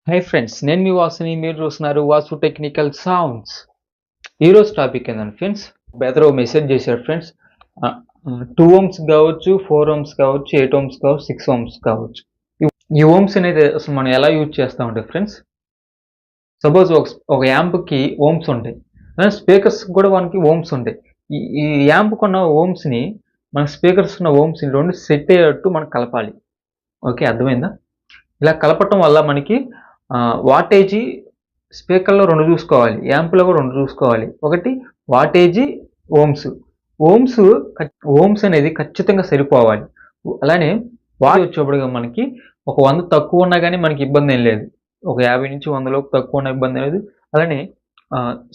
Hi friends, నేను మీ వాసుని. మీరు చూస్తున్నారు వాసు టెక్నికల్ సౌండ్స్. ఈరోజు టాపిక్ ఏంటంటే ఫ్రెండ్స్, బెదర్ మెసేజ్ చేశారు ఫ్రెండ్స్. 2 ohms కావచ్చు, 4 ohms కావచ్చు, 8 ohms కావచ్చు, 6 ohms కావచ్చు. ఈ ohms అనేది అసలు మనం ఎలా యూజ్ చేస్తామంటే ఫ్రెండ్స్, సపోజ్ ఒక యాంప్కి ohms ఉంటాయి, స్పీకర్స్ కూడా మనకి ohms ఉంటాయి. ఈ యాంప్కి ఉన్న ohmsని మన స్పీకర్స్ ఉన్న ohmsని రెండు సెట్ అయ్యేటట్టు మనం కలపాలి. ఓకే, అర్థమైందా? ఇలా కలపటం వల్ల మనకి వాటేజీ స్పీకర్లో 2 చూసుకోవాలి, యాంప్లో కూడా 2 చూసుకోవాలి. ఒకటి వాటేజీ, ఓమ్స్ అనేది ఖచ్చితంగా సరిపోవాలి. అలానే వాట్ వచ్చేప్పుడు మనకి ఒక 100 తక్కువ ఉన్నా కానీ మనకి ఇబ్బంది ఏం లేదు. ఒక 50 నుంచి 100 లోపు తక్కువ ఉన్న ఇబ్బంది లేదు. అలానే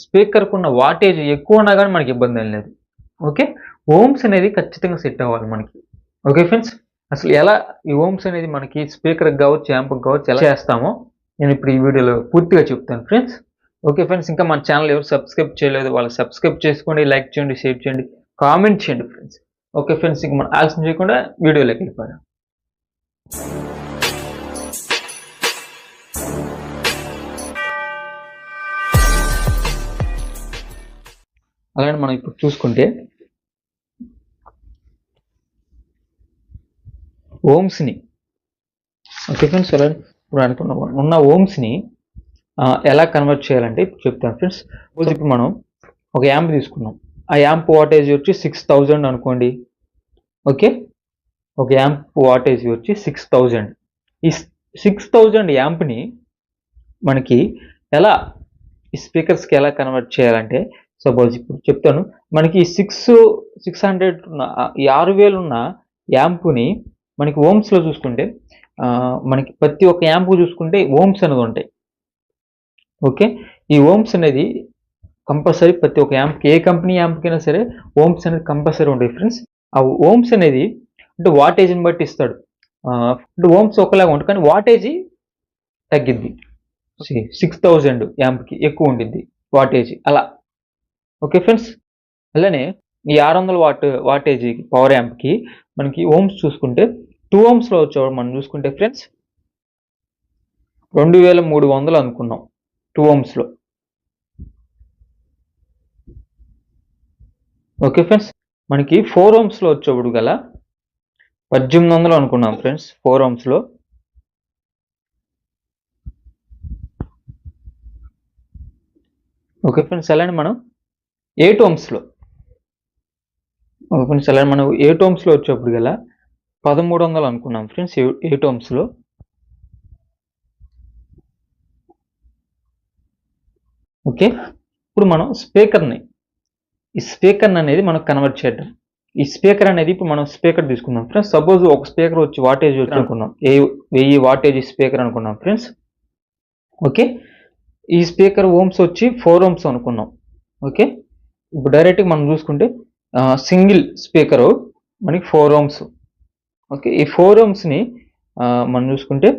స్పీకర్కు ఉన్న వాటేజ్ ఎక్కువ ఉన్నా కానీ మనకి ఇబ్బంది ఏం లేదు. ఓకే, ఓమ్స్ అనేది ఖచ్చితంగా సెట్ అవ్వాలి మనకి. ఓకే ఫ్రెండ్స్, అసలు ఎలా ఈ ఓమ్స్ అనేది మనకి స్పీకర్కి కావచ్చు, యాంప్కి కావచ్చు ఎలా చేస్తామో నేను ఇప్పుడు ఈ వీడియోలో పూర్తిగా చెప్తాను ఫ్రెండ్స్. ఓకే ఫ్రెండ్స్, ఇంకా మన ఛానల్ ఎవరు సబ్స్క్రైబ్ చేయలేదు వాళ్ళు సబ్స్క్రైబ్ చేసుకోండి, లైక్ చేయండి, షేర్ చేయండి, కామెంట్ చేయండి ఫ్రెండ్స్. ఓకే ఫ్రెండ్స్, ఇంక మనం ఆలస్యం చేయకుండా వీడియోలోకి వెళ్ళిపోయాం. అలానే మనం ఇప్పుడు చూసుకుంటే ఓమ్స్ని, ఓకే ఫ్రెండ్స్, అలా ఇప్పుడు అనుకున్న ఉన్న ఓమ్స్ని ఎలా కన్వర్ట్ చేయాలంటే ఇప్పుడు చెప్తాను ఫ్రెండ్స్. ఇప్పుడు మనం ఒక యాంప్ తీసుకున్నాం, ఆ యాంప్ వాటేజ్ వచ్చి 6000 అనుకోండి. ఓకే, ఒక యాంప్ వాటేజ్ వచ్చి 6000. ఈ 6000 యాంప్ని మనకి ఎలా ఈ స్పీకర్స్కి ఎలా కన్వర్ట్ చేయాలంటే, సపోజ్ ఇప్పుడు చెప్తాను. మనకి 600 ఈ 6000 ఉన్న యాంప్ని మనకి ఓమ్స్లో చూసుకుంటే మనకి ప్రతి ఒక్క యాంప్ చూసుకుంటే ఓమ్స్ అనేది ఉంటాయి. ఓకే, ఈ ఓమ్స్ అనేది కంపల్సరీ ప్రతి ఒక్క యాంప్కి, ఏ కంపెనీ యాంప్కైనా సరే ఓమ్స్ అనేది కంపల్సరీ ఉంటాయి ఫ్రెండ్స్. ఆ ఓమ్స్ అనేది అంటే వాటేజ్ని బట్టి ఇస్తాడు. అంటే ఓమ్స్ ఒకలాగా ఉంటుంది కానీ వాటేజీ తగ్గిద్ది. 6000 యాంప్కి ఎక్కువ ఉంటుంది వాటేజీ అలా. ఓకే ఫ్రెండ్స్, అలానే ఈ 600 వాటేజీ పవర్ యాంప్కి మనకి ఓమ్స్ చూసుకుంటే 2 ohmsలో వచ్చేవాడు మనం చూసుకుంటే ఫ్రెండ్స్ 2300 అనుకున్నాం 2 ohmsలో. ఓకే ఫ్రెండ్స్, మనకి 4 ohmsలో వచ్చేప్పుడు గల 1800 అనుకున్నాం ఫ్రెండ్స్ 4 ohmsలో. ఓకే ఫ్రెండ్స్, అలానే మనం 8 ohmsలో, ఓకే ఫ్రెండ్స్, అలానే మనం 8 ohmsలో వచ్చేప్పుడు గల 1300 అనుకున్నాం ఫ్రెండ్స్ 8 ohmsలో. ఓకే, ఇప్పుడు మనం ఈ స్పీకర్ అనేది మనం కన్వర్ట్ చేద్దాం. ఈ స్పీకర్ అనేది ఇప్పుడు మనం స్పీకర్ తీసుకుందాం ఫ్రెండ్స్. సపోజ్ ఒక స్పీకర్ వచ్చి వాటేజ్ వచ్చి అనుకున్నాం 1000 వాటేజ్ స్పీకర్ అనుకున్నాం ఫ్రెండ్స్. ఓకే, ఈ స్పీకర్ ఓమ్స్ వచ్చి 4 ohms అనుకున్నాం. ఓకే, ఇప్పుడు డైరెక్ట్గా మనం చూసుకుంటే సింగిల్ స్పీకరు మనకి 4 ohms. ఓకే, ఈ 4 ohmsని మనం చూసుకుంటే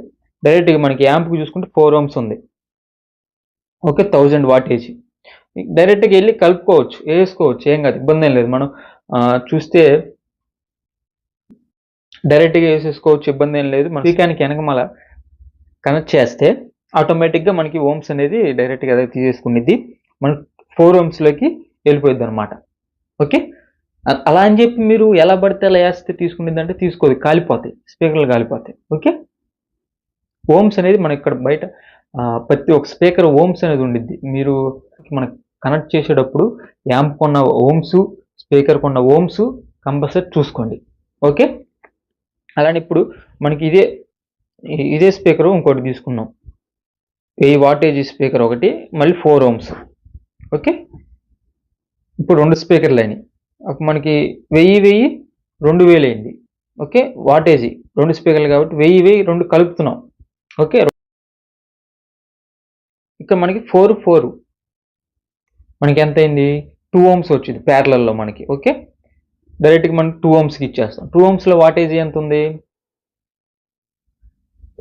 డైరెక్ట్గా మనకి యాంప్కి చూసుకుంటే 4 ohms ఉంది. ఓకే, 1000 వాటేజ్ డైరెక్ట్గా వెళ్ళి కలుపుకోవచ్చు, వేసుకోవచ్చు, ఏం కాదు, ఇబ్బంది ఏం లేదు. మనం చూస్తే డైరెక్ట్గా వేసేసుకోవచ్చు, ఇబ్బంది ఏం లేదు. మన స్పీకర్కి వెనకమాల కనెక్ట్ చేస్తే ఆటోమేటిక్గా మనకి ఓమ్స్ అనేది డైరెక్ట్గా అదే తీసేసుకునేది, మన 4 ohmsలోకి వెళ్ళిపోయింది అనమాట. ఓకే, అలా అని చెప్పి మీరు ఎలా పడితే అలా వేస్తే తీసుకునేదంటే తీసుకోదు, కాలిపోతాయి, స్పీకర్లు కాలిపోతాయి. ఓకే, ఓమ్స్ అనేది మన ఇక్కడ బయట ప్రతి ఒక్క స్పీకర్ ఓమ్స్ అనేది ఉండిద్ది. మీరు మనకు కనెక్ట్ చేసేటప్పుడు యాంప్ కొన్న ఓమ్స్, స్పీకర్ కొన్న ఓమ్స్ కంపల్సరీ చూసుకోండి. ఓకే, అలానే ఇప్పుడు మనకి ఇదే స్పీకర్ ఇంకోటి తీసుకున్నాం, 1000 వాటేజ్ స్పీకర్ ఒకటి, మళ్ళీ 4 ohms. ఓకే, ఇప్పుడు 2 స్పీకర్లు అయినాయి, మనకి 1000 2000 అయింది. ఓకే, వాటేజీ 2 స్పీకర్లు కాబట్టి 1000 2 కలుపుతున్నాం. ఓకే, ఇక్కడ మనకి 4 మనకి ఎంత అయింది, 2 ohms వచ్చింది ప్యారలల్లో మనకి. ఓకే, డైరెక్ట్గా మనం 2 ohmsకి ఇచ్చేస్తాం. 2 ohmsలో వాటేజీ ఎంత ఉంది,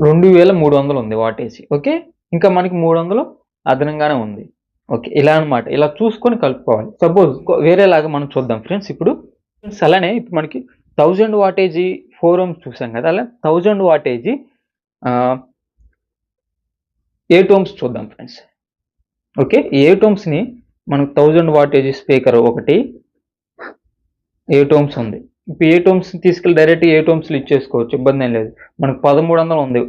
2300 ఉంది వాటేజీ. ఓకే, ఇంకా మనకి 300 అదనంగానే ఉంది. ఓకే, ఇలా అనమాట, ఇలా చూసుకొని కలుపుకోవాలి. సపోజ్ వేరేలాగా మనం చూద్దాం ఫ్రెండ్స్. ఇప్పుడు అలానే ఇప్పుడు మనకి 1000 వాటేజీ 4 ohms చూసాం కదా, అలా 1000 వాటేజీ 8 ohms చూద్దాం ఫ్రెండ్స్. ఓకే, 8 ohms ని మనకు 1000 wattage స్పీకర్ ఒకటి 8 ohms ఉంది. ఇప్పుడు 8 ohms తీసుకెళ్ళి డైరెక్ట్ 8 ohms ఇచ్చేసుకోవచ్చు, ఇబ్బంది ఏం లేదు. మనకు 1300 ఉంది.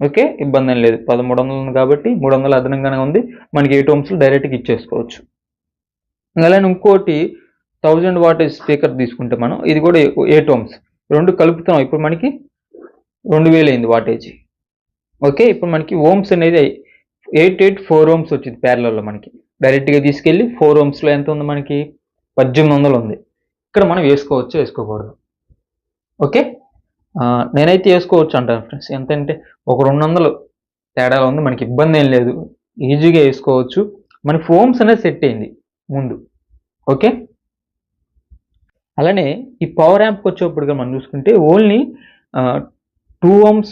ఓకే, ఇబ్బంది ఏం లేదు. 1300 ఉంది కాబట్టి 300 అదనంగానే ఉంది, మనకి 8 ohms డైరెక్ట్గా ఇచ్చేసుకోవచ్చు. అలానే ఇంకోటి 1000 wattage స్పీకర్ తీసుకుంటే మనం, ఇది కూడా 8 ohms, రెండు కలుపుతున్నాం. ఇప్పుడు మనకి 2000 అయింది వాటేజ్. ఓకే, ఇప్పుడు మనకి ఓమ్స్ అనేది 884 ohms వచ్చింది ప్యారలల్లో. మనకి డైరెక్ట్గా తీసుకెళ్ళి 4 ohmsలో ఎంత ఉంది మనకి 1800 ఉంది. ఇక్కడ మనం వేసుకోవచ్చు, వేసుకోకూడదు. ఓకే, నేనైతే వేసుకోవచ్చు అంటాను ఫ్రెండ్స్. ఎంతంటే ఒక 200 తేడాలో ఉంది, మనకి ఇబ్బంది ఏం లేదు, ఈజీగా వేసుకోవచ్చు. మనకి ఓమ్స్ అనేది సెట్ అయింది ముందు. ఓకే, అలానే ఈ పవర్ యాంప్కి వచ్చేప్పుడు మనం చూసుకుంటే ఓన్లీ 2 ohms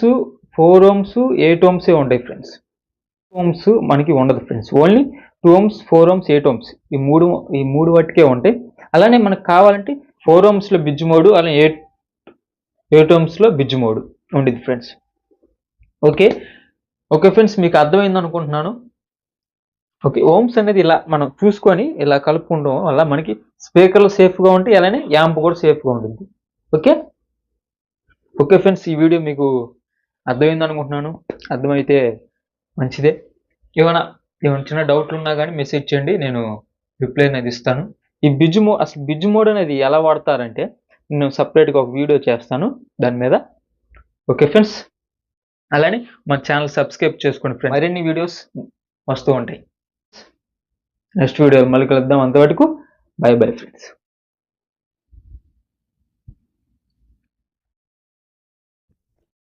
4 ohms 8 ohms ఉంటాయి ఫ్రెండ్స్. ohms మనకి ఉండదు friends. Only 2 ohms 4 ohms 8 ohms ఈ మూడు వాటికే ఉంటాయి. అలానే మనకు కావాలంటే 4 ohmsలో బిజ్ మోడ్, అలానే 8 ohmsలో బిజ్ మోడ్ ఉండేది ఫ్రెండ్స్. ఓకే ఓకే ఫ్రెండ్స్, మీకు అర్థమైంది అనుకుంటున్నాను. ఓకే, ఓమ్స్ అనేది ఇలా మనం చూసుకొని ఇలా కలుపుకుంటాం వల్ల మనకి స్పీకర్లు సేఫ్గా ఉంటాయి, అలానే యాంప్ కూడా సేఫ్గా ఉంటుంది. ఓకే ఓకే ఫ్రెండ్స్, ఈ వీడియో మీకు అర్థమైంది అనుకుంటున్నాను. అర్థమైతే మంచిదే. ఏమైనా చిన్న డౌట్లు ఉన్నా కానీ మెసేజ్ చేయండి, నేను రిప్లై అనేది ఇస్తాను. ఈ అసలు బిజ్ మోడ్ అనేది ఎలా వాడతారంటే నేను సపరేట్గా ఒక వీడియో చేస్తాను దాని మీద. ఓకే ఫ్రెండ్స్, అలానే మా ఛానల్ సబ్స్క్రైబ్ చేసుకోండి ఫ్రెండ్స్, మరిన్ని వీడియోస్ వస్తూ ఉంటాయి. నెక్స్ట్ వీడియో మళ్ళీ కలుద్దాం, అంతవరకు బై బై ఫ్రెండ్స్.